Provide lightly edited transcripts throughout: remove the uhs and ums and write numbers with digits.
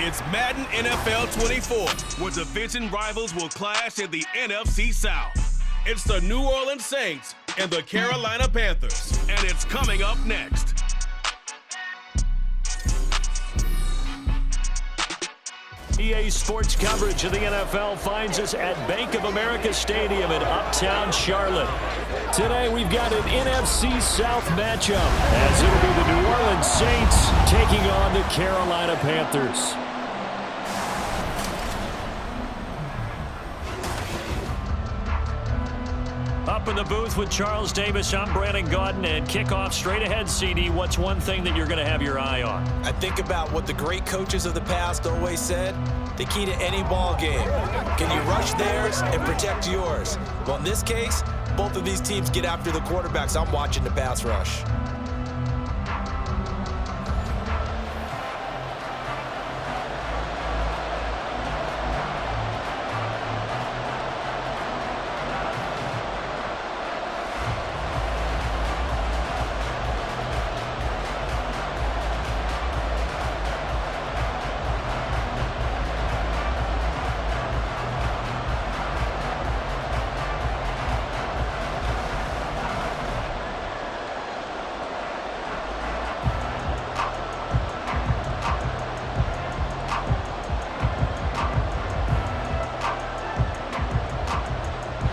It's Madden NFL 24, where division rivals will clash in the NFC South. It's the New Orleans Saints and the Carolina Panthers, and it's coming up next. EA Sports coverage of the NFL finds us at Bank of America Stadium in Uptown Charlotte. Today we've got an NFC South matchup, as it'll be the New Orleans Saints taking on the Carolina Panthers. Up in the booth with Charles Davis, I'm Brandon Gaudin, and kickoff straight ahead, CD. What's one thing that you're going to have your eye on? I think about what the great coaches of the past always said. The key to any ball game. Can you rush theirs and protect yours? Well, in this case, both of these teams get after the quarterbacks. I'm watching the pass rush.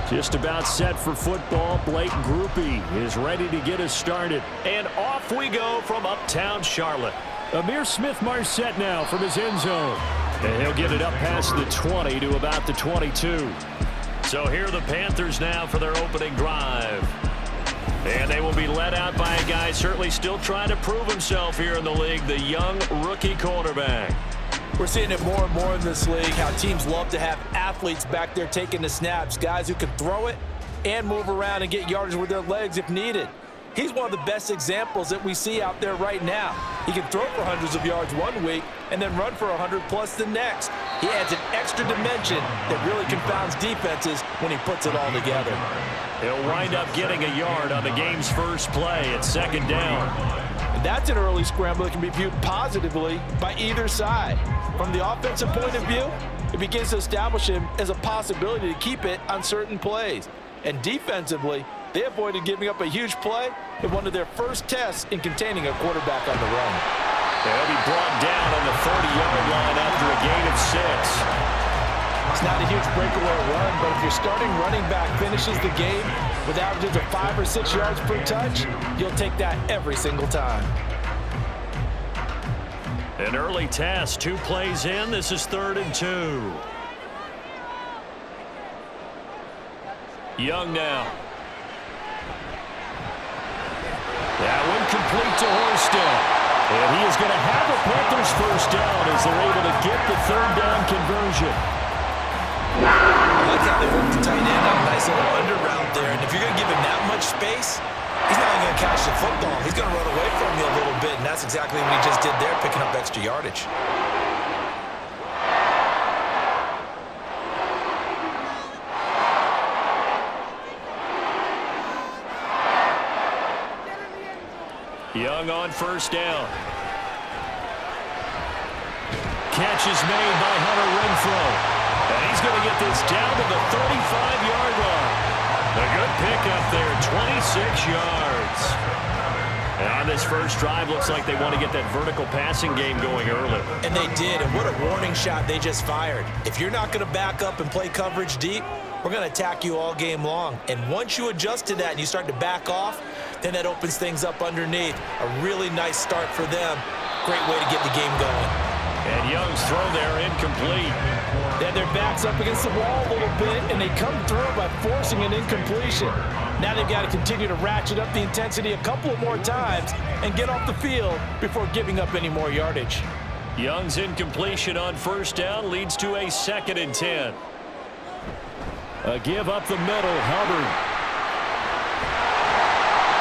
Just about set for football. Blake Groupie is ready to get us started. And off we go from Uptown Charlotte. Amir Smith-Marset now from his end zone. And he'll get it up past the 20 to about the 22. So here are the Panthers now for their opening drive. And they will be led out by a guy certainly still trying to prove himself here in the league, the young rookie quarterback. We're seeing it more and more in this league, how teams love to have athletes back there taking the snaps, guys who can throw it and move around and get yardage with their legs if needed. He's one of the best examples that we see out there right now. He can throw for hundreds of yards one week and then run for 100+ the next. He adds an extra dimension that really confounds defenses when he puts it all together. He'll wind up getting a yard on the game's first play at second down. And that's an early scramble that can be viewed positively by either side. From the offensive point of view, it begins to establish him as a possibility to keep it on certain plays. And defensively, they avoided giving up a huge play in one of their first tests in containing a quarterback on the run. They'll be brought down on the 30-yard line after a gain of 6. It's not a huge breakaway run, but if your starting running back finishes the game with averages of 5 or 6 yards per touch, you'll take that every single time. An early test, 2 plays in. This is 3rd and 2. Young now. That one complete to Horsted. And he is going to have a Panthers first down as they're able to get the 3rd down conversion. I like how they work the tight end on a nice little under route there. And if you're going to give him that much space, he's not only going to catch the football, he's going to run away from you a little bit. And that's exactly what he just did there, picking up extra yardage. Young on first down. Catch is made by Hunter Renfrow. And he's going to get this down to the 35-yard line. A good pickup there, 26 yards. And on this first drive, looks like they want to get that vertical passing game going early. And they did, and what a warning shot they just fired. If you're not going to back up and play coverage deep, we're going to attack you all game long. And once you adjust to that and you start to back off, then that opens things up underneath. A really nice start for them. Great way to get the game going. And Young's throw there incomplete. Then their back's up against the wall a little bit, and they come through by forcing an incompletion. Now they've got to continue to ratchet up the intensity a couple of more times and get off the field before giving up any more yardage. Young's incompletion on first down leads to a 2nd and 10. A give up the middle, Hubbard.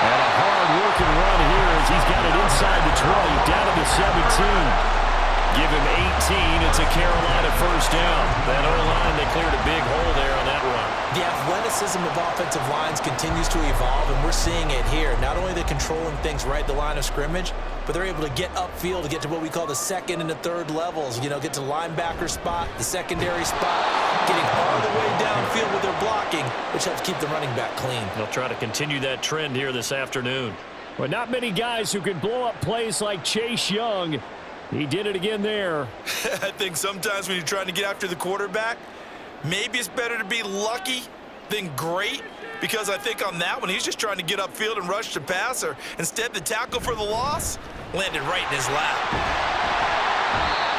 And a hard working run here as he's got it inside the 20, down to the 17. Give him 18. It's a Carolina first down. That O-line, they cleared a big hole there on that run. The athleticism of offensive lines continues to evolve, and we're seeing it here. Not only are they controlling things right at the line of scrimmage, but they're able to get upfield to get to what we call the second and the third levels. You know, get to the linebacker spot, the secondary spot, getting all the way downfield with their blocking, which helps keep the running back clean. They'll try to continue that trend here this afternoon. Well, not many guys who can blow up plays like Chase Young. He did it again there. I think sometimes when you're trying to get after the quarterback, maybe it's better to be lucky than great, because I think on that one, he's just trying to get upfield and rush the passer. Instead, the tackle for the loss landed right in his lap.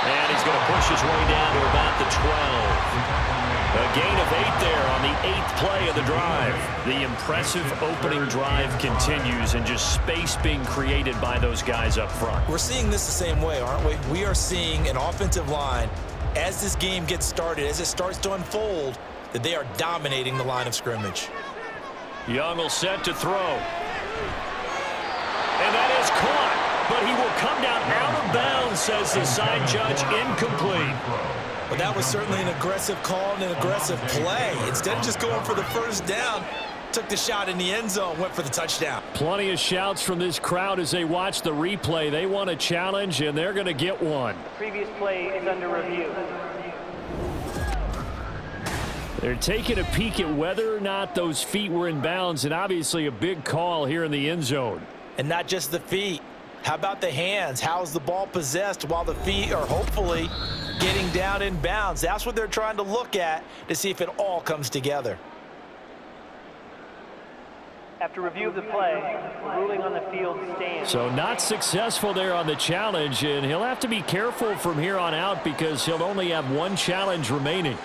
And he's going to push his way down to about the 12. A gain of 8 there on the 8th play of the drive. The impressive opening drive continues, and just space being created by those guys up front. We're seeing this the same way, aren't we? We are seeing an offensive line, as this game gets started, as it starts to unfold, that they are dominating the line of scrimmage. Young will set to throw. And that is caught, but he will come down out of bounds, says the side judge. Incomplete. But that was certainly an aggressive call and an aggressive play. Instead of just going for the first down, took the shot in the end zone, went for the touchdown. Plenty of shouts from this crowd as they watch the replay. They want a challenge, and they're going to get one. Previous play is under review. They're taking a peek at whether or not those feet were in bounds, and obviously a big call here in the end zone. And not just the feet. How about the hands? How is the ball possessed while the feet are hopefully getting down in bounds? That's what they're trying to look at to see if it all comes together. After review of the play, ruling on the field stands. So not successful there on the challenge, and he'll have to be careful from here on out because he'll only have one challenge remaining.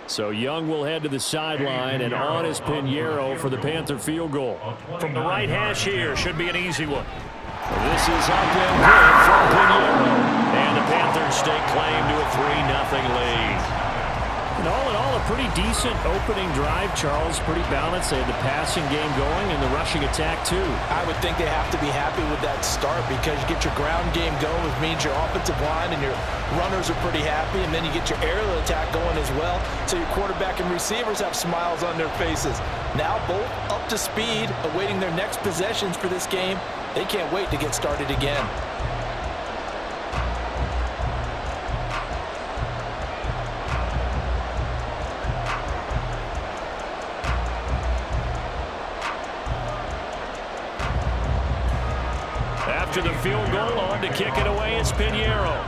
So Young will head to the sideline, and on is Pinheiro for the Panther field goal. From the right hash here, should be an easy one. This is up and good from Pinheiro. And the Panthers stake claim to a 3-0 lead. And all in all, a pretty decent opening drive, Charles. Pretty balanced. They had the passing game going and the rushing attack, too. I would think they have to be happy with that start because you get your ground game going, which means your offensive line and your runners are pretty happy, and then you get your aerial attack going as well, so your quarterback and receivers have smiles on their faces. Now both up to speed, awaiting their next possessions for this game. They can't wait to get started again. After the field goal, on to kick it away, it's Pinheiro.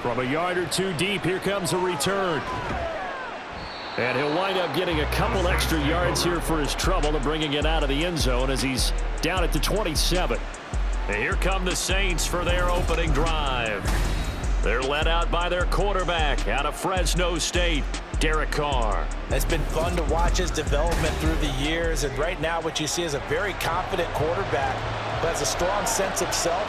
From a yard or two deep, here comes a return. And he'll wind up getting a couple extra yards here for his trouble and bringing it out of the end zone as he's down at the 27. And here come the Saints for their opening drive. They're led out by their quarterback out of Fresno State, Derek Carr. It's been fun to watch his development through the years, and right now what you see is a very confident quarterback who has a strong sense of self,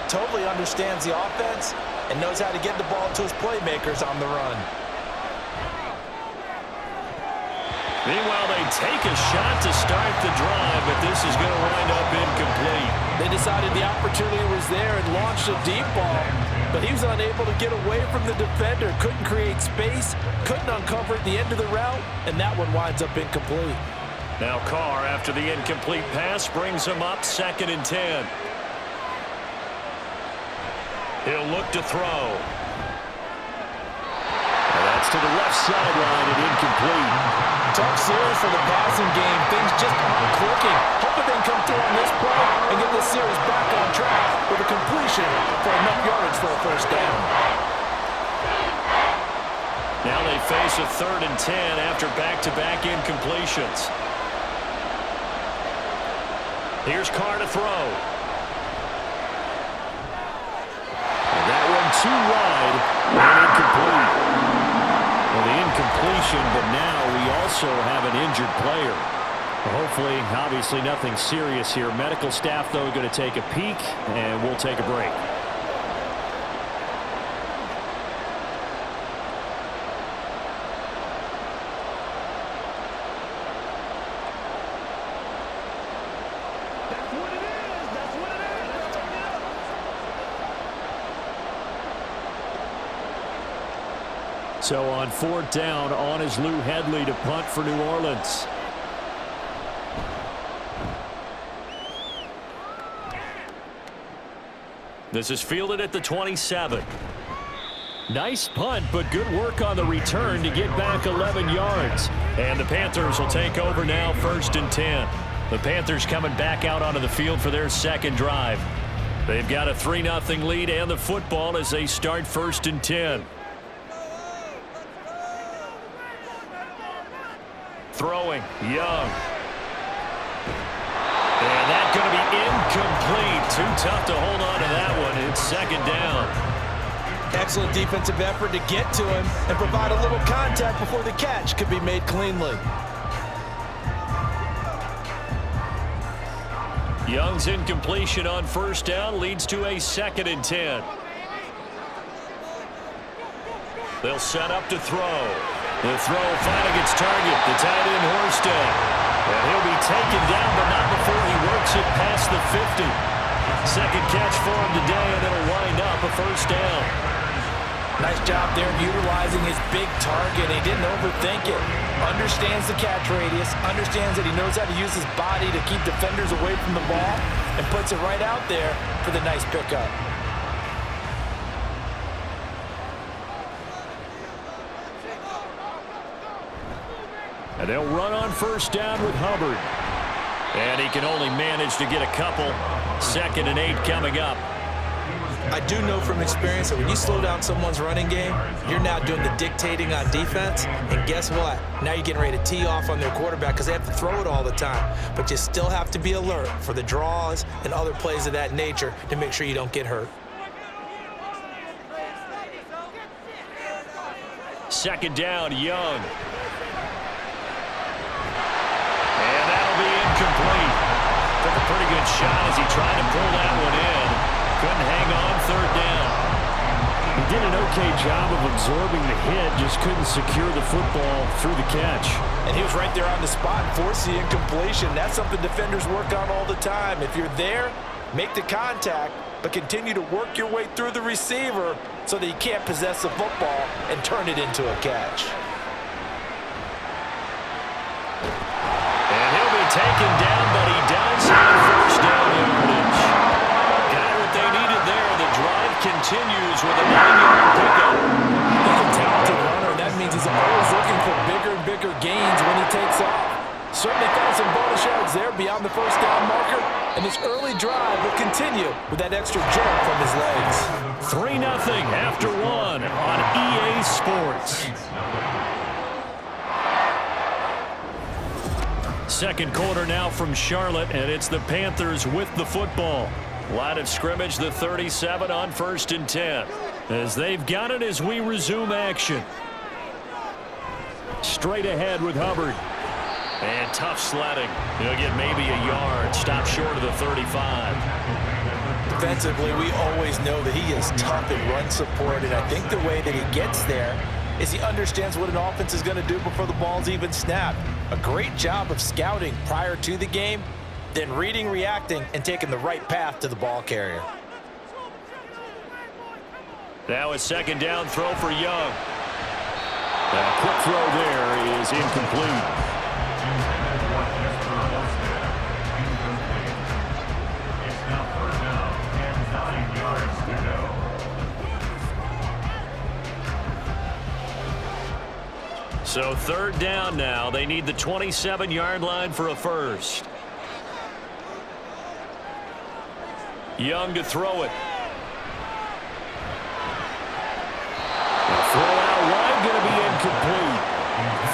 totally understands the offense, and knows how to get the ball to his playmakers on the run. Meanwhile, they take a shot to start the drive, but this is going to wind up incomplete. They decided the opportunity was there and launched a deep ball, but he was unable to get away from the defender, couldn't create space, couldn't uncover at the end of the route, and that one winds up incomplete. Now Carr, after the incomplete pass, brings him up 2nd and 10. He'll look to throw. And that's to the left sideline and incomplete. Tough series for the passing game. Things just aren't clicking. Hoping they can come through on this play and get this series back on track with a completion for enough yardage for a first down. Now they face a 3rd and 10 after back-to-back incompletions. Here's Carr to throw. And that one too wide and incomplete. Well, the incompletion, but now we also have an injured player. Hopefully, obviously nothing serious here. Medical staff, though, going to take a peek, and we'll take a break. So on 4th down, on is Lou Hedley to punt for New Orleans. This is fielded at the 27. Nice punt, but good work on the return to get back 11 yards. And the Panthers will take over now, 1st and 10. The Panthers coming back out onto the field for their second drive. They've got a 3-0 lead and the football as they start 1st and 10. Throwing, Young. And that's going to be incomplete. Too tough to hold on to that one. It's 2nd down. Excellent defensive effort to get to him and provide a little contact before the catch could be made cleanly. Young's incompletion on 1st down leads to a 2nd and 10. They'll set up to throw. The throw finding its target, the tight end Horsted. And he'll be taken down, but not before he works it past the 50. Second catch for him today, and it'll wind up a 1st down. Nice job there of utilizing his big target. He didn't overthink it. Understands the catch radius, understands that he knows how to use his body to keep defenders away from the ball, and puts it right out there for the nice pickup. And they'll run on 1st down with Hubbard. And he can only manage to get a couple. 2nd and 8 coming up. I do know from experience that when you slow down someone's running game, you're now doing the dictating on defense. And guess what? Now you're getting ready to tee off on their quarterback because they have to throw it all the time. But you still have to be alert for the draws and other plays of that nature to make sure you don't get hurt. 2nd down, Young. And that'll be incomplete. Took a pretty good shot as he tried to pull that one in. Couldn't hang on 3rd down. He did an okay job of absorbing the hit, just couldn't secure the football through the catch. And he was right there on the spot, forced the incompletion. That's something defenders work on all the time. If you're there, make the contact, but continue to work your way through the receiver so that you can't possess the football and turn it into a catch. And he'll be taken down, but he does have 1st down yardage. Got what they needed there. The drive continues with a 9-yard pickup. He's a talented runner, and that means he's always looking for bigger and bigger gains when he takes off. Certainly found some bonus yards there beyond the 1st down marker, and this early drive will continue with that extra jerk from his legs. 3-0 after 1 on EA Sports. Second quarter now from Charlotte, and it's the Panthers with the football. Line of scrimmage, the 37 on 1st and 10. As they've got it as we resume action. Straight ahead with Hubbard. And tough sledding. He'll get maybe a yard. Stop short of the 35. Defensively, we always know that he is tough in run support, and I think the way that he gets there is he understands what an offense is going to do before the ball's even snapped. A great job of scouting prior to the game, then reading, reacting, and taking the right path to the ball carrier. Now a 2nd down throw for Young. A quick throw there is incomplete. So 3rd down now. They need the 27-yard line for a 1st. Young to throw it. The throw out wide going to be incomplete.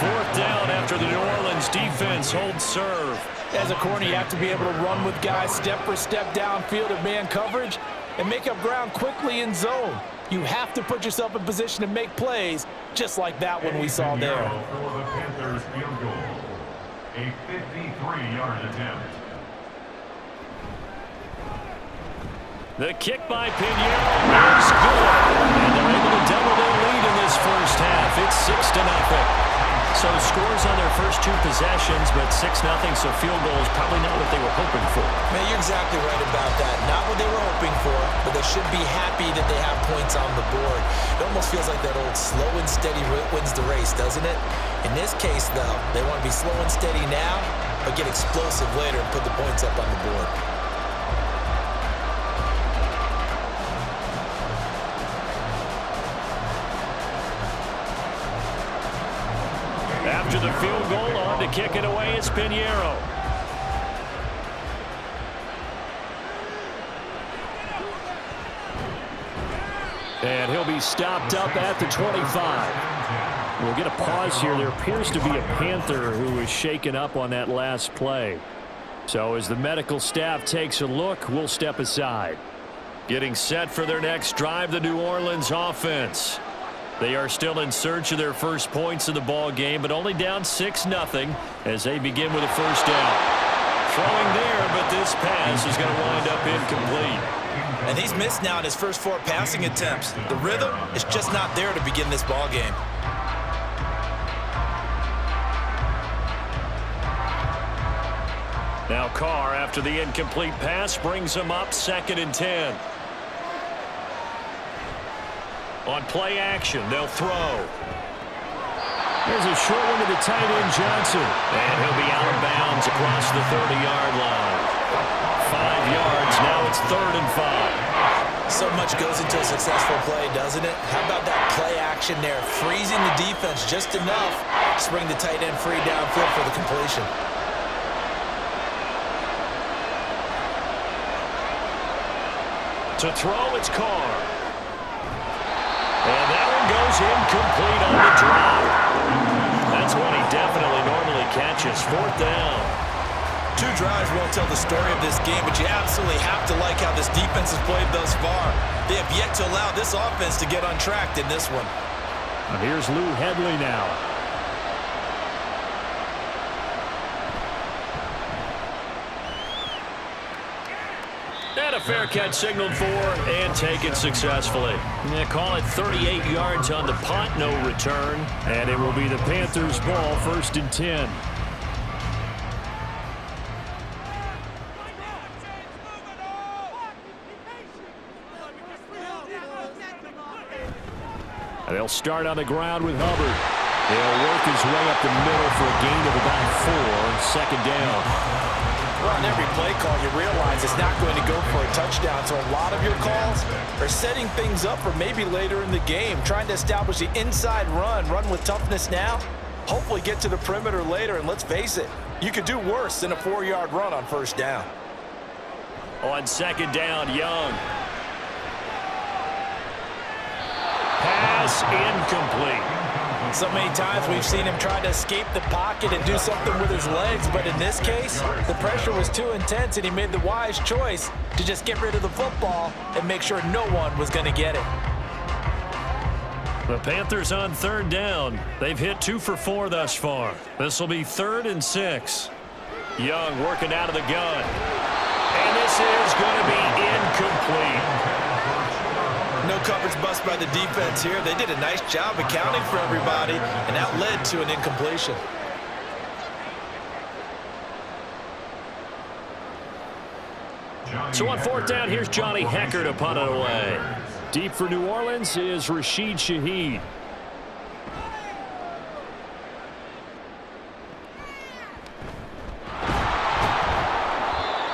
4th down after the New Orleans defense holds serve. As a corner, you have to be able to run with guys step for step downfield at man coverage and make up ground quickly in zone. You have to put yourself in position to make plays, just like that one we saw there. For the Panthers field goal, a 53-yard attempt. The kick by Pinheiro is good. And they're able to double their lead in this 1st half. It's 6-0. So scores on their first 2 possessions, but 6-0, so field goal is probably not what they were hoping for. Man, you're exactly right about that. Not what they were hoping for, but they should be happy that they have points on the board. It almost feels like that old slow and steady wins the race, doesn't it? In this case, though, they want to be slow and steady now, but get explosive later and put the points up on the board. After the field goal, on to kick it away, it's Pinheiro. And he'll be stopped up at the 25. We'll get a pause here. There appears to be a Panther who was shaken up on that last play. So as the medical staff takes a look, we'll step aside. Getting set for their next drive, the New Orleans offense. They are still in search of their first points of the ball game, but only down 6-0 as they begin with a first down. Throwing there, but this pass is going to wind up incomplete. And he's missed now in his first 4 passing attempts. The rhythm is just not there to begin this ball game. Now Carr, after the incomplete pass, brings him up 2nd and 10. On play action, they'll throw. There's a short one to the tight end, Johnson. And he'll be out of bounds across the 30-yard line. 5 yards, now it's 3rd and 5. So much goes into a successful play, doesn't it? How about that play action there? Freezing the defense just enough to bring the tight end free downfield for the completion. To throw, it's Carr. And that one goes incomplete on the drop. That's one he definitely normally catches. 4th down. 2 drives won't tell the story of this game, but you absolutely have to like how this defense has played thus far. They have yet to allow this offense to get untracked in this one. And here's Lou Hedley now. And a fair catch signaled for and taken successfully. They call it 38 yards on the punt, no return. And it will be the Panthers' ball, 1st and 10. They'll start on the ground with Hubbard. They'll work his way up the middle for a gain of about 4, 2nd down. Well, on every play call, you realize it's not going to go for a touchdown, so a lot of your calls are setting things up for maybe later in the game, trying to establish the inside run with toughness now, hopefully get to the perimeter later, and let's face it, you could do worse than a 4-yard run on 1st down. On 2nd down, Young. Pass incomplete. So many times we've seen him try to escape the pocket and do something with his legs, but in this case, the pressure was too intense and he made the wise choice to just get rid of the football and make sure no one was going to get it. The Panthers on 3rd down. They've hit 2 for 4 thus far. This will be 3rd and 6. Young working out of the gun. And this is going to be incomplete. No coverage bust by the defense here. They did a nice job accounting for everybody, and that led to an incompletion. So on 4th down, here's Johnny Hecker to punt it away. Deep for New Orleans is Rashid Shaheed.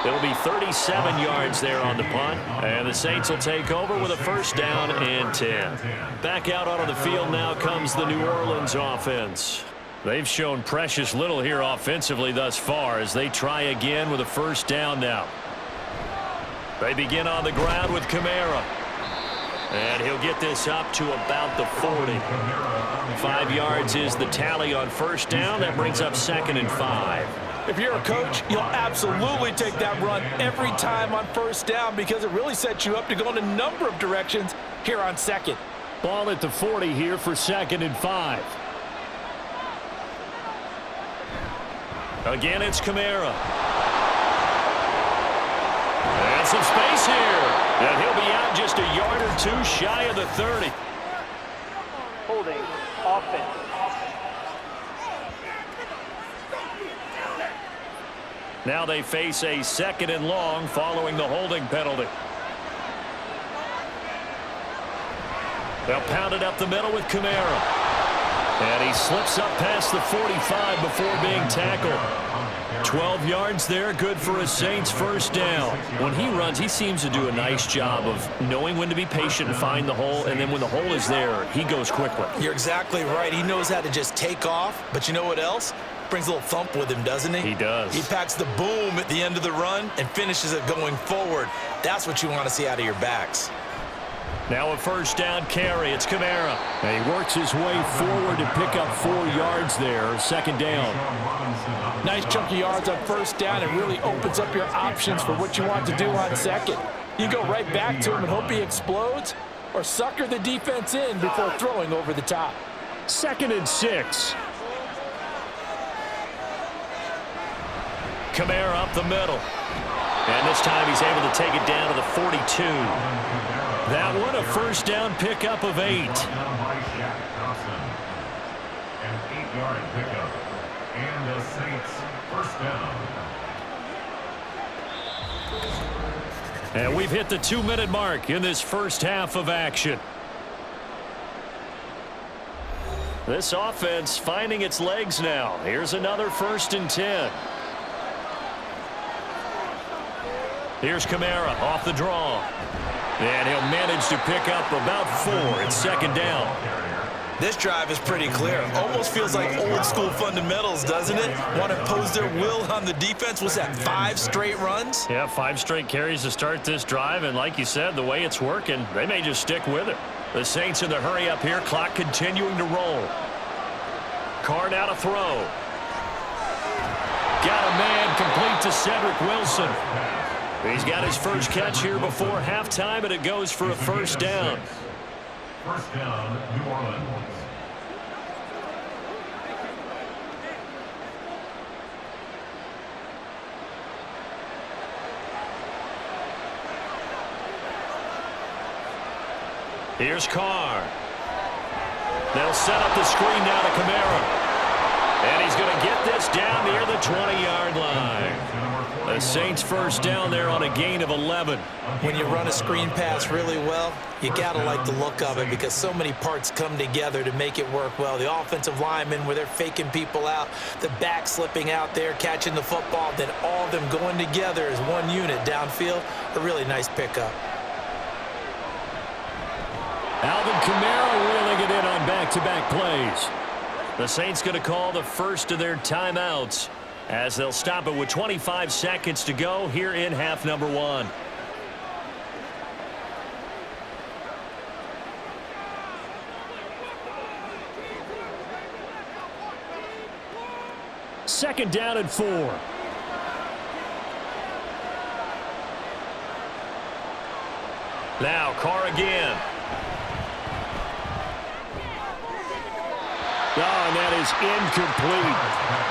It'll be 37 yards there on the punt, and the Saints will take over with a 1st down and 10. Back out onto the field now comes the New Orleans offense. They've shown precious little here offensively thus far as they try again with a 1st down now. They begin on the ground with Kamara. And he'll get this up to about the 40. 5 yards is the tally on 1st down. That brings up 2nd and 5. If you're a coach, you'll absolutely take that run every time on 1st down because it really sets you up to go in a number of directions here on 2nd. Ball at the 40 here for 2nd and 5. Again, it's Kamara. And some space here. And he'll be out just a yard or 2 shy of the 30. Holding offense. Now they face a 2nd and long following the holding penalty. They'll pound it up the middle with Kamara. And he slips up past the 45 before being tackled. 12 yards there, good for a Saints first down. When he runs, he seems to do a nice job of knowing when to be patient and find the hole, and then when the hole is there, he goes quickly. You're exactly right. He knows how to just take off, but you know what else? Brings a little thump with him, doesn't he? He does. He packs the boom at the end of the run and finishes it going forward. That's what you want to see out of your backs. Now a first down carry. It's Kamara. And he works his way forward to pick up 4 yards there. 2nd down. Nice chunky yards on first down. It really opens up your options for what you want to do on second. You go right back to him and hope he explodes, or sucker the defense in before throwing over the top. 2nd and 6. Kamara up the middle. And this time he's able to take it down to the 42. That one a first down pickup of 8. An 8-yard pickup. And the Saints first down. And we've hit the 2-minute mark in this first half of action. This offense finding its legs now. Here's another 1st and 10. Here's Kamara off the draw. And he'll manage to pick up about 4. It's 2nd down. This drive is pretty clear. Almost feels like old school fundamentals, doesn't it? Want to impose their will on the defense. Was that 5 straight runs? Yeah, 5 straight carries to start this drive. And like you said, the way it's working, they may just stick with it. The Saints in the hurry up here. Clock continuing to roll. Carr now to throw. Got a man complete to Cedric Wilson. He's got his first catch here before halftime, and it goes for a first down. First down, New Orleans. Here's Carr. They'll set up the screen now to Kamara. And he's going to get this down near the 20-yard line. The Saints first down there on a gain of 11. When you run a screen pass really well, you got to like the look of it because so many parts come together to make it work well. The offensive linemen where they're faking people out, the back slipping out there, catching the football, then all of them going together as one unit downfield. A really nice pickup. Alvin Kamara reeling it in on back-to-back plays. The Saints going to call the first of their timeouts as they'll stop it with 25 seconds to go here in half number 1. Second down and 4. Now Carr again. Oh, and that is incomplete.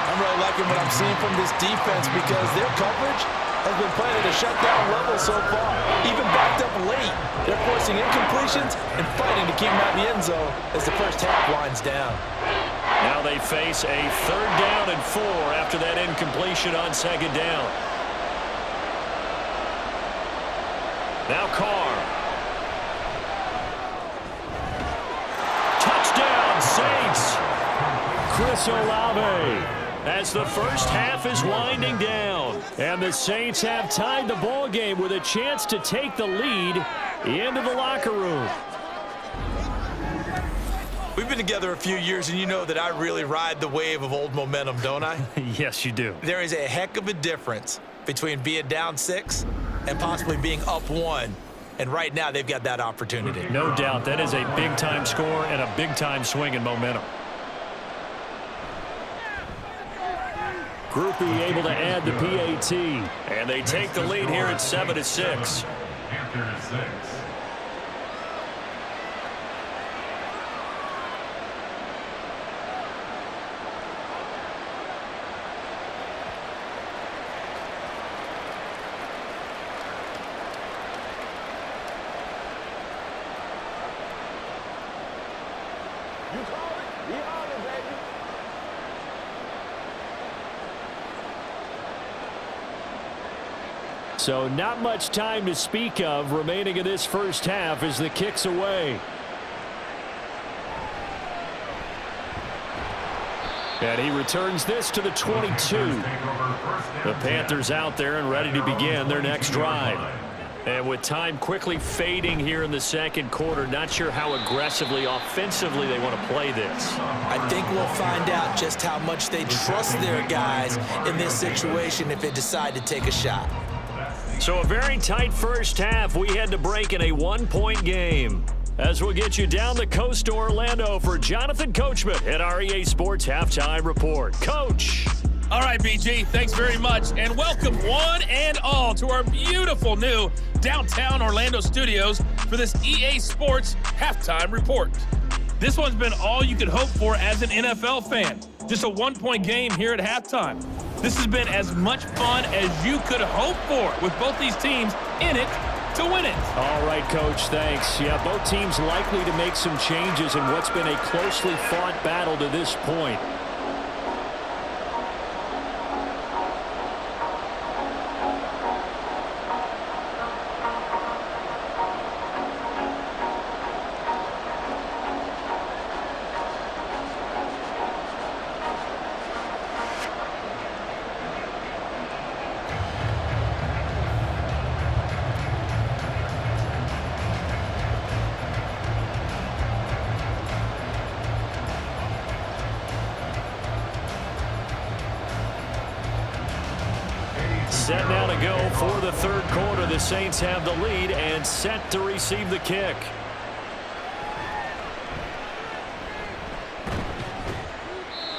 I'm really liking what I'm seeing from this defense because their coverage has been playing at a shutdown level so far. Even backed up late, they're forcing incompletions and fighting to keep them out of the end zone as the first half winds down. Now they face a 3rd down and 4 after that incompletion on 2nd down. Now Carr. Touchdown, Saints. Chris Olave as the first half is winding down. And the Saints have tied the ball game with a chance to take the lead into the locker room. We've been together a few years, and you know that I really ride the wave of old momentum, don't I? Yes, you do. There is a heck of a difference between being down 6 and possibly being up 1. And right now, they've got that opportunity. No doubt. That is a big-time score and a big-time swing in momentum. Groupie able to add the PAT. And they take the lead here at 7-6. Panthers 6. So not much time to speak of remaining in this first half as the kick's away. And he returns this to the 22. The Panthers out there and ready to begin their next drive. And with time quickly fading here in the second quarter, not sure how aggressively, offensively they want to play this. I think we'll find out just how much they trust their guys in this situation if they decide to take a shot. So a very tight first half. We had to break in a one-point game. As we'll get you down the coast to Orlando for Jonathan Coachman at our EA Sports Halftime Report. Coach. All right, BG, thanks very much, and welcome one and all to our beautiful new downtown Orlando studios for this EA Sports Halftime Report. This one's been all you could hope for as an NFL fan. Just a one-point game here at halftime. This has been as much fun as you could hope for with both these teams in it to win it. All right, Coach, thanks. Yeah, both teams likely to make some changes in what's been a closely fought battle to this point. Set now to go for the third quarter. The Saints have the lead and set to receive the kick.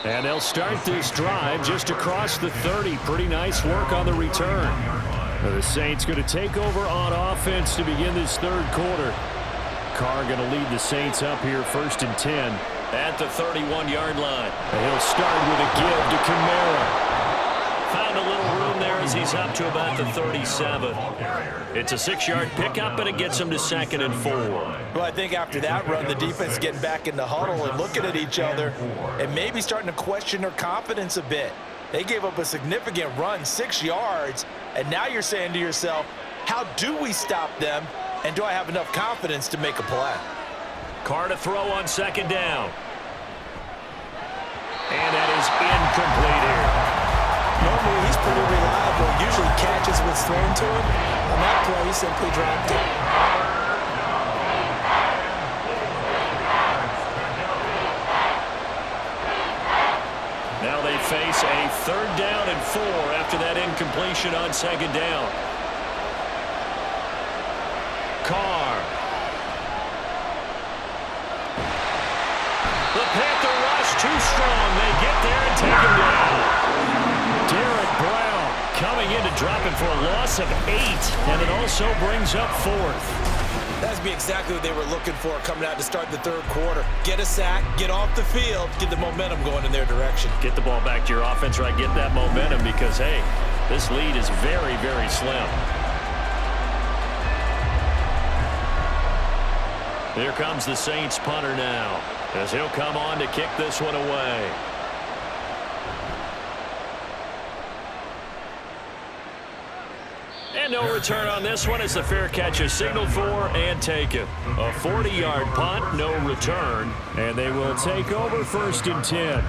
And they'll start this drive just across the 30. Pretty nice work on the return. The Saints going to take over on offense to begin this third quarter. Carr going to lead the Saints up here first and 10 at the 31-yard line. And he'll start with a give to Kamara. Found a little room there as he's up to about the 37. It's a 6-yard pickup, but it gets him to 2nd and 4. Well, I think after that run, the defense getting back in the huddle and looking at each other and maybe starting to question their confidence a bit. They gave up a significant run, 6 yards, and now you're saying to yourself, how do we stop them, and do I have enough confidence to make a play? Carr to throw on 2nd down. And that is incomplete here. Normally, he's pretty reliable. Usually catches what's thrown to him. On that play, he simply dropped it. Now they face a 3rd down and 4 after that incompletion on 2nd down. Carr. The Panther rush too strong. They get there and take him down. Derek Brown coming in to drop him for a loss of 8, and it also brings up 4th. That's be exactly what they were looking for coming out to start the third quarter. Get a sack, get off the field, get the momentum going in their direction. Get the ball back to your offense, right? Get that momentum because, hey, this lead is very, very slim. Here comes the Saints punter now as he'll come on to kick this one away. And no return on this one as the fair catch is signaled for and taken. A 40-yard punt, no return, and they will take over 1st and 10.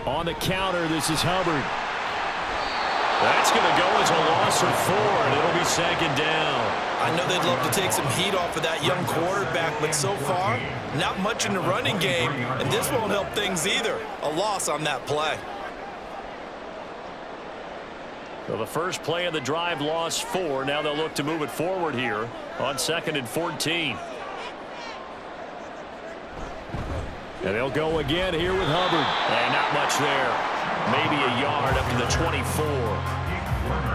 On the counter, this is Hubbard. That's going to go as a loss of 4, and it'll be 2nd down. I know they'd love to take some heat off of that young quarterback, but so far, not much in the running game, and this won't help things either. A loss on that play. So the first play of the drive lost 4. Now they'll look to move it forward here on 2nd and 14. And they'll go again here with Hubbard. And not much there. Maybe a yard up to the 24.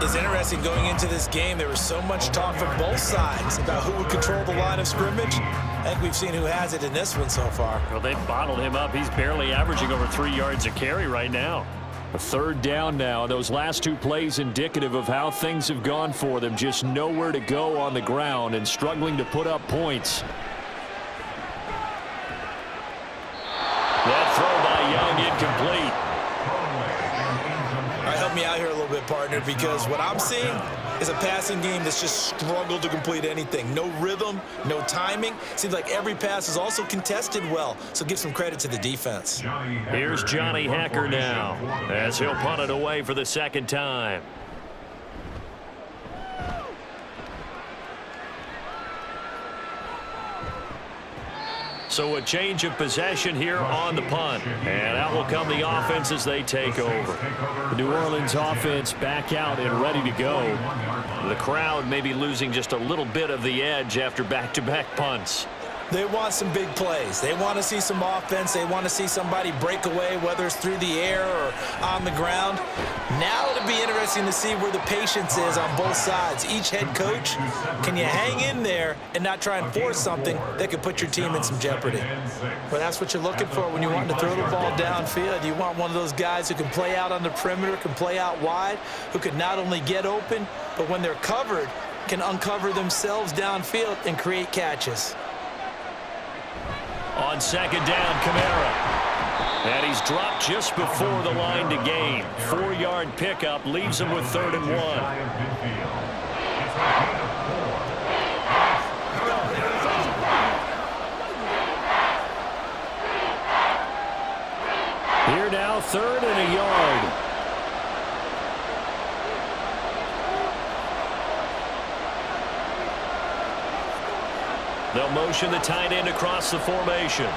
It's interesting going into this game. There was so much talk from both sides about who would control the line of scrimmage. I think we've seen who has it in this one so far. Well, they've bottled him up. He's barely averaging over 3 yards a carry right now. A 3rd down now. Those last 2 plays indicative of how things have gone for them. Just nowhere to go on the ground and struggling to put up points. bit, partner, because what I'm seeing is a passing game that's just struggled to complete anything. No rhythm, no timing. Seems like every pass is also contested well, so give some credit to the defense. Here's Johnny Hacker now as he'll punt it away for the second time. So a change of possession here on the punt. And out will come the offense as they take over. The New Orleans offense back out and ready to go. The crowd may be losing just a little bit of the edge after back-to-back punts. They want some big plays. They want to see some offense. They want to see somebody break away, whether it's through the air or on the ground. Now it'll be interesting to see where the patience is on both sides. Each head coach, can you hang in there and not try and force something that could put your team in some jeopardy? Well, that's what you're looking for when you want to throw the ball downfield. You want one of those guys who can play out on the perimeter, can play out wide, who can not only get open, but when they're covered, can uncover themselves downfield and create catches. On second down, Kamara. And he's dropped just before the line to gain. 4-yard pickup leaves him with 3rd and 1. Here now, 3rd and a yard. They'll motion the tight end across the formation.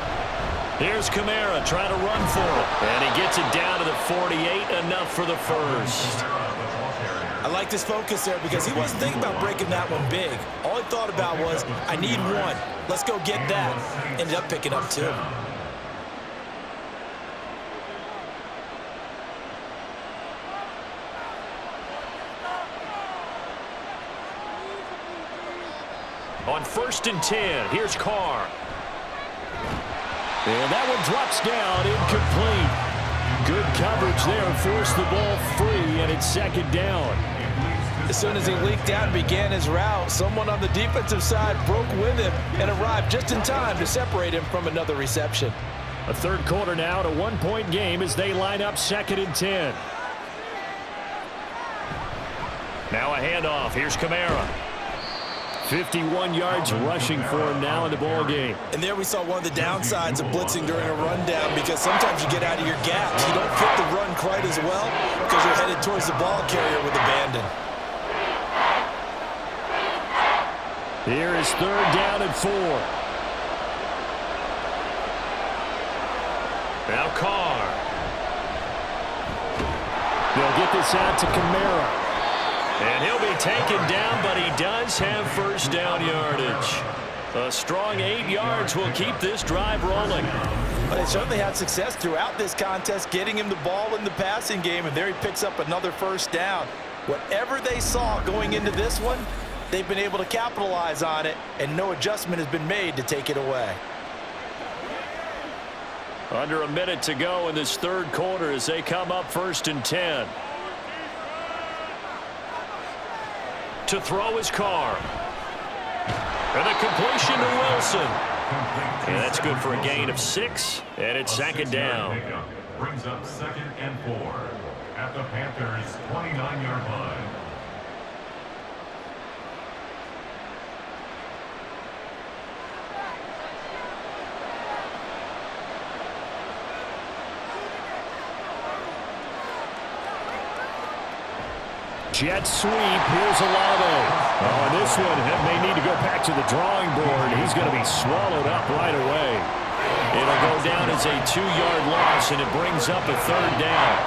Here's Kamara trying to run for it. And he gets it down to the 48, enough for the first. I like this focus there because he wasn't thinking about breaking that one big. All he thought about was, I need one. Let's go get that. Ended up picking up 2. On 1st and 10, here's Carr. And that one drops down, incomplete. Good coverage there, forced the ball free, and it's 2nd down. As soon as he leaked out and began his route, someone on the defensive side broke with him and arrived just in time to separate him from another reception. A 3rd quarter now, to 1-point game as they line up 2nd and 10. Now a handoff. Here's Kamara. 51 yards rushing for him now in the ball game. And there we saw one of the downsides of blitzing during a rundown, because sometimes you get out of your gaps. You don't fit the run quite as well because you're headed towards the ball carrier with abandon. Here is 3rd down and 4. Now Carr. They'll get this out to Kamara. And he'll be taken down, but he does have 1st down yardage. A strong 8 yards will keep this drive rolling. But they certainly had success throughout this contest, getting him the ball in the passing game, and there he picks up another 1st down. Whatever they saw going into this one, they've been able to capitalize on it, and no adjustment has been made to take it away. Under a minute to go in this 3rd quarter as they come up 1st and 10. To throw his Carr. And a completion to Wilson. And that's good for a gain of 6. And it's 2nd down. Brings up 2nd and 4 at the Panthers' 29-yard line. Jet sweep. Here's Olave. Oh, and this one may need to go back to the drawing board. He's going to be swallowed up right away. It'll go down as a 2-yard loss, and it brings up a 3rd down.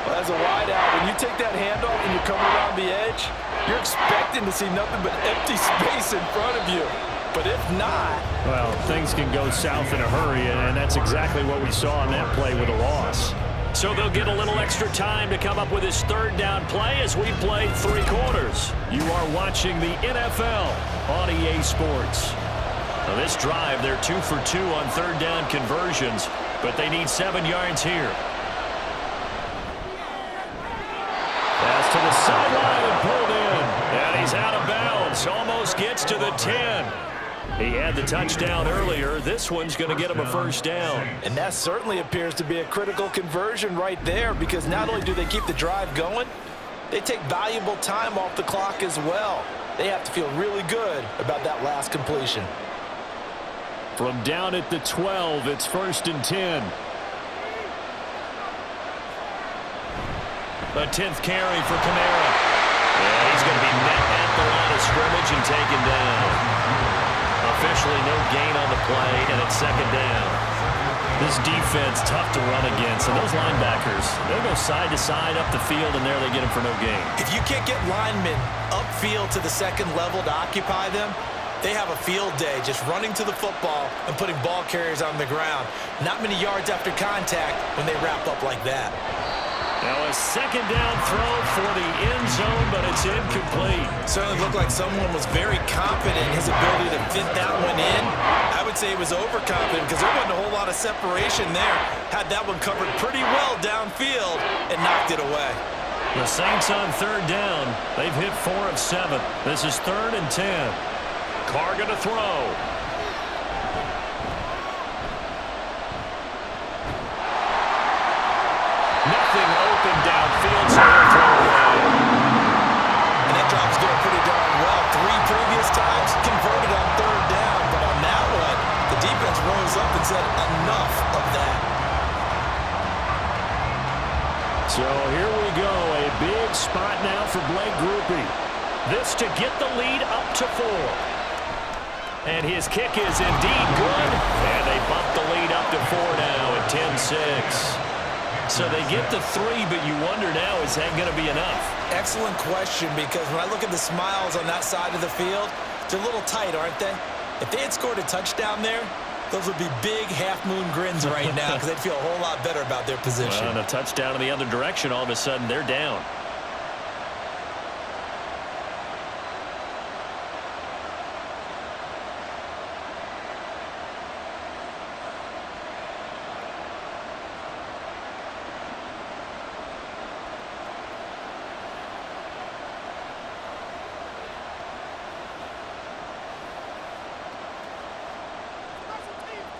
Well, as a wideout, when you take that handoff and you come around the edge, you're expecting to see nothing but empty space in front of you. But if not... Well, things can go south in a hurry, and that's exactly what we saw on that play with a loss. So they'll get a little extra time to come up with his 3rd down play as we play 3 quarters. You are watching the NFL on EA Sports. Now this drive, they're 2 for 2 on 3rd down conversions, but they need 7 yards here. Pass to the sideline and pulled in. And he's out of bounds. Almost gets to the 10. He had the touchdown earlier. This one's going to get him a 1st down. And that certainly appears to be a critical conversion right there, because not only do they keep the drive going, they take valuable time off the clock as well. They have to feel really good about that last completion. From down at the 12, it's 1st and 10. A 10th carry for Kamara. Yeah, he's going to be met at the line of scrimmage and taken down. Officially no gain on the play, and it's 2nd down. This defense tough to run against, and those linebackers, they'll go side to side up the field, and there they get them for no gain. If you can't get linemen upfield to the 2nd level to occupy them, they have a field day just running to the football and putting ball carriers on the ground. Not many yards after contact when they wrap up like that. Now a 2nd down throw for the end zone, but it's incomplete. Certainly looked like someone was very confident in his ability to fit that one in. I would say he was overconfident because there wasn't a whole lot of separation there. Had that one covered pretty well downfield and knocked it away. The Saints on 3rd down. They've hit 4 of 7. This is 3rd and 10. Carr going to throw. Nothing open downfield, so they'll throw away. And that drop's going pretty darn well. 3 previous times converted on 3rd down, but on that one, the defense rose up and said enough of that. So here we go, a big spot now for Blake Grupe. This to get the lead up to 4. And his kick is indeed good, and they bump the lead up to 4 now at 10-6. So they get the 3, but you wonder now, is that going to be enough? Excellent question, because when I look at the smiles on that side of the field, they're a little tight, aren't they? If they had scored a touchdown there, those would be big half-moon grins right now because they'd feel a whole lot better about their position. Well, and a touchdown in the other direction, all of a sudden they're down.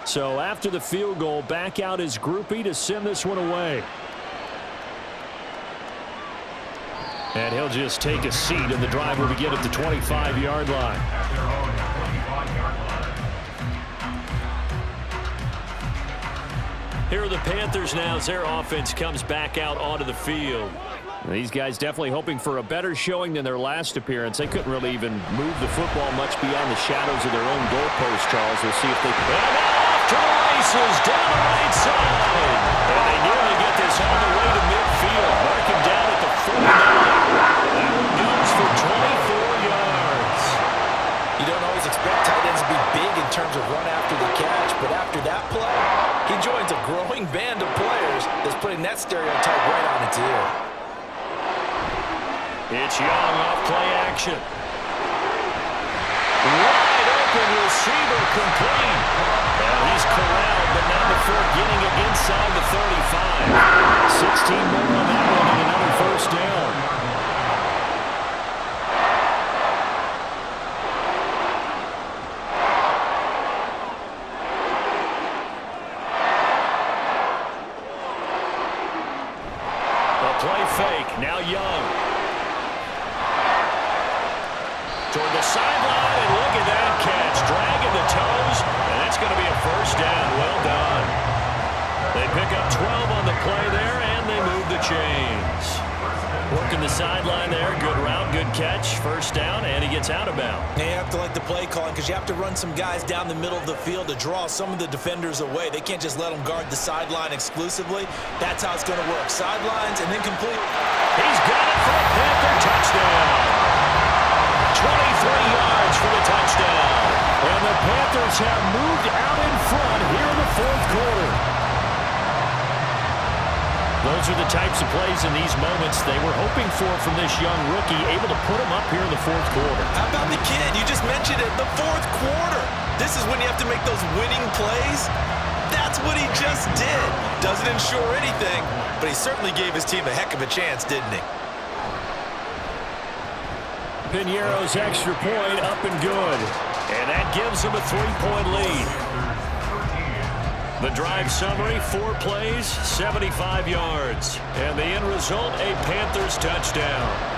So after the field goal, back out is Grupe to send this one away. And he'll just take a seat, and the drive will begin at the 25-yard line. Here are the Panthers now as their offense comes back out onto the field. These guys definitely hoping for a better showing than their last appearance. They couldn't really even move the football much beyond the shadows of their own goalpost, Charles. We'll see if they can. And off to the races down the right side. And they nearly get this all the way to midfield. Mark him down at the 49. That one goes for 24 yards. You don't always expect tight ends to be big in terms of run after the catch, but after that play, he joins a growing band of players that's putting that stereotype right on its ear. It's Young off play action. Wide open receiver complete. And he's corralled, but not before getting it inside the 35. 16 more on that one and another 1st down. A play fake. Now Young. Toward the sideline, and look at that catch. Dragging the toes, and that's going to be a 1st down. Well done. They pick up 12 on the play there, and they move the chains. Working the sideline there. Good route, good catch. 1st down, and he gets out of bounds. You have to like the play calling because you have to run some guys down the middle of the field to draw some of the defenders away. They can't just let them guard the sideline exclusively. That's how it's going to work. Sidelines and then complete. He's got it for a Panther touchdown. 23 yards for the touchdown. And the Panthers have moved out in front here in the 4th quarter. Those are the types of plays in these moments they were hoping for from this young rookie, able to put him up here in the 4th quarter. How about the kid? You just mentioned it, the 4th quarter. This is when you have to make those winning plays. That's what he just did. Doesn't ensure anything, but he certainly gave his team a heck of a chance, didn't he? Piñeiro's extra point up and good. And that gives him a 3-point lead. The drive summary, 4 plays, 75 yards. And the end result, a Panthers touchdown.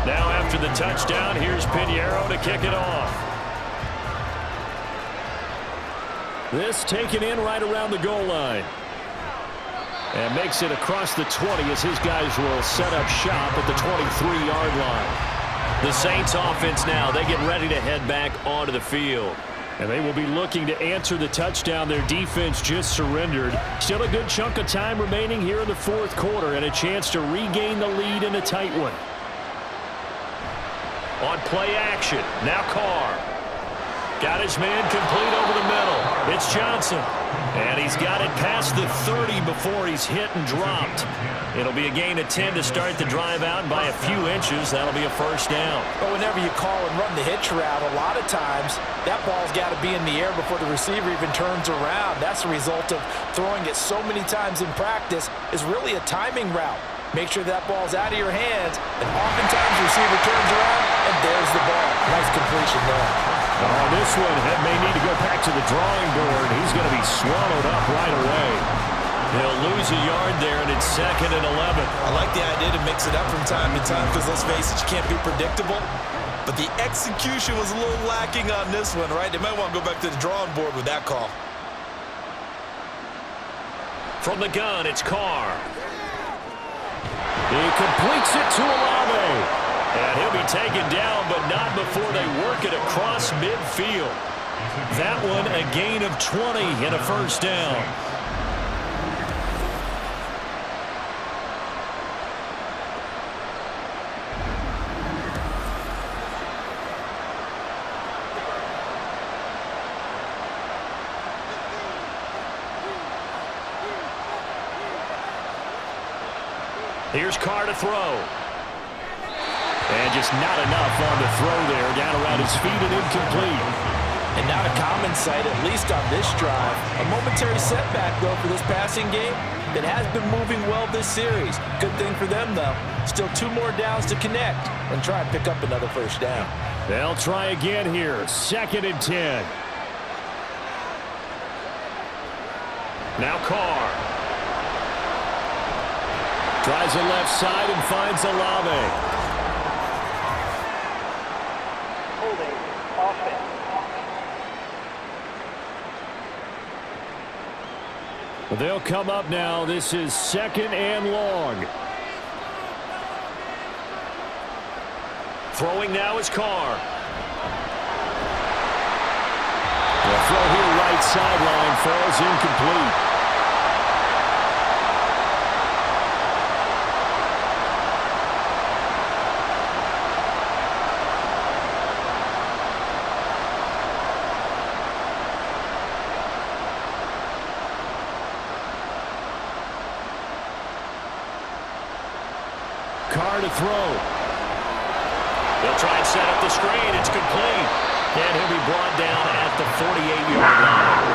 Now after the touchdown, here's Pinheiro to kick it off. This taken in right around the goal line. And makes it across the 20 as his guys will set up shop at the 23-yard line. The Saints offense now, they get ready to head back onto the field. And they will be looking to answer the touchdown their defense just surrendered. Still a good chunk of time remaining here in the fourth quarter and a chance to regain the lead in a tight one. On play action, now Carr. Got his man complete over the middle. It's Johnson. And he's got it past the 30 before he's hit and dropped. It'll be a gain of 10 to start the drive out, and by a few inches, that'll be a first down. But whenever you call and run the hitch route, a lot of times that ball's got to be in the air before the receiver even turns around. That's the result of throwing it so many times in practice. Is really a timing route. Make sure that ball's out of your hands, and oftentimes the receiver turns around, and there's the ball. Nice completion there. Oh, this one may need to go back to the drawing board. He's going to be swallowed up right away. He'll lose a yard there, and it's 2nd and 11. I like the idea to mix it up from time to time because, let's face it, you can't be predictable. But the execution was a little lacking on this one, right? They might want to go back to the drawing board with that call. From the gun, it's Carr. He completes it to Olave. And he'll be taken down, but not before they work it across midfield. That one a gain of 20 and a first down. Here's Carr to throw. And just not enough on the throw there. Down around his feet and incomplete. And not a common sight, at least on this drive. A momentary setback, though, for this passing game that has been moving well this series. Good thing for them, though. Still 2 more downs to connect and try and pick up another first down. They'll try again here. 2nd and 10. Now Carr. Tries the left side and finds Olave. They'll come up now. This is 2nd and long. Throwing now is Carr. The throw here right sideline falls incomplete. Carr to throw. They'll try and set up the screen. It's complete. And he'll be brought down at the 48-yard line.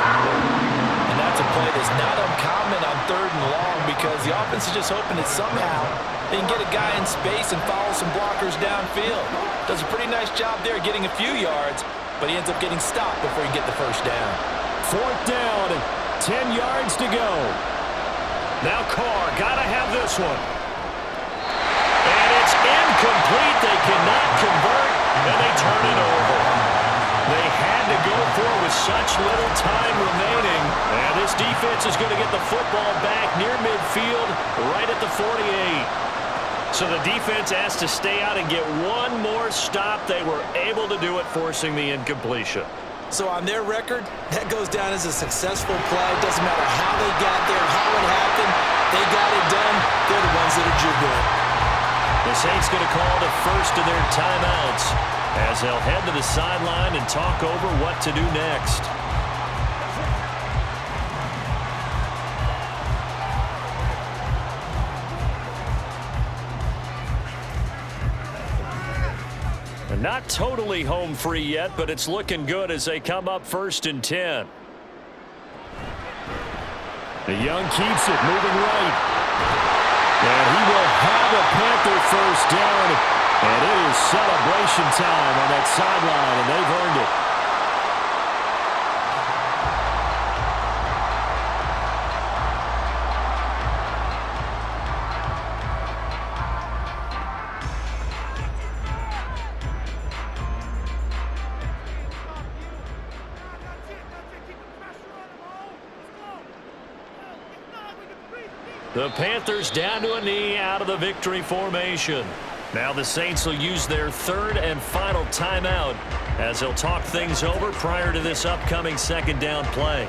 And that's a play that's not uncommon on 3rd and long because the offense is just hoping that somehow they can get a guy in space and follow some blockers downfield. Does a pretty nice job there getting a few yards, but he ends up getting stopped before he get the first down. 4th down, 10 yards to go. Now Carr, gotta have this one. Incomplete. They cannot convert, and they turn it over. They had to go for it with such little time remaining. And this defense is going to get the football back near midfield, right at the 48. So the defense has to stay out and get one more stop. They were able to do it, forcing the incompletion. So on their record, that goes down as a successful play. It doesn't matter how they got there, how it happened. They got it done. They're the ones that are jubilant. The Saints going to call the first of their timeouts as they'll head to the sideline and talk over what to do next. Not totally home free yet, but it's looking good as they come up 1st and 10. The Young keeps it, moving right. And he will have a Panther first down. And it is celebration time on that sideline, and they've earned it. The Panthers down to a knee out of the victory formation. Now the Saints will use their 3rd and final timeout as they'll talk things over prior to this upcoming 2nd down play.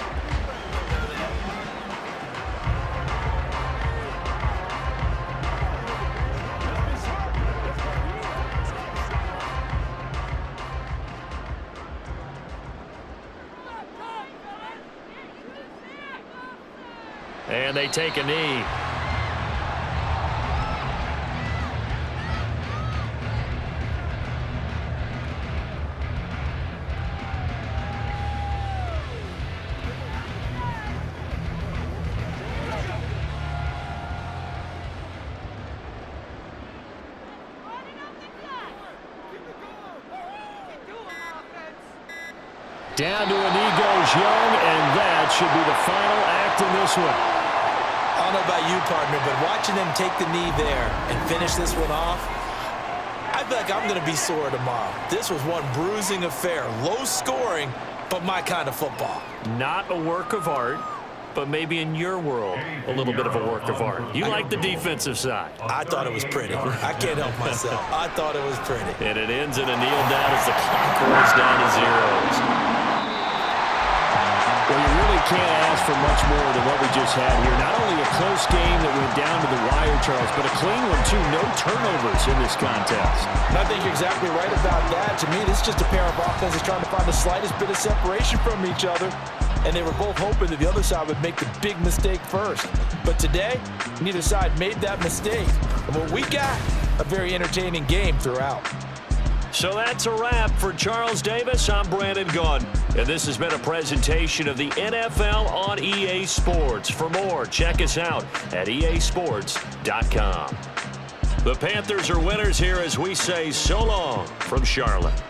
And they take a knee. Down to a knee goes Young, and that should be the final act in this one. I don't know about you, partner, but watching them take the knee there and finish this one off, I feel like I'm going to be sore tomorrow. This was one bruising affair. Low scoring, but my kind of football. Not a work of art, but maybe in your world, a little bit of a work of art. You like the defensive side. I thought it was pretty. I can't help myself. I thought it was pretty. And it ends in a kneel down as the clock rolls down to zeros. Well, you really can't ask for much more than what we just had here. Not only a close game that went down to the wire, Charles, but a clean one, too. No turnovers in this contest. And I think you're exactly right about that. To me, this is just a pair of offenses trying to find the slightest bit of separation from each other. And they were both hoping that the other side would make the big mistake first. But today, neither side made that mistake. And what we got, a very entertaining game throughout. So that's a wrap for Charles Davis. I'm Brandon Gunn, and this has been a presentation of the NFL on EA Sports. For more, check us out at easports.com. The Panthers are winners here as we say so long from Charlotte.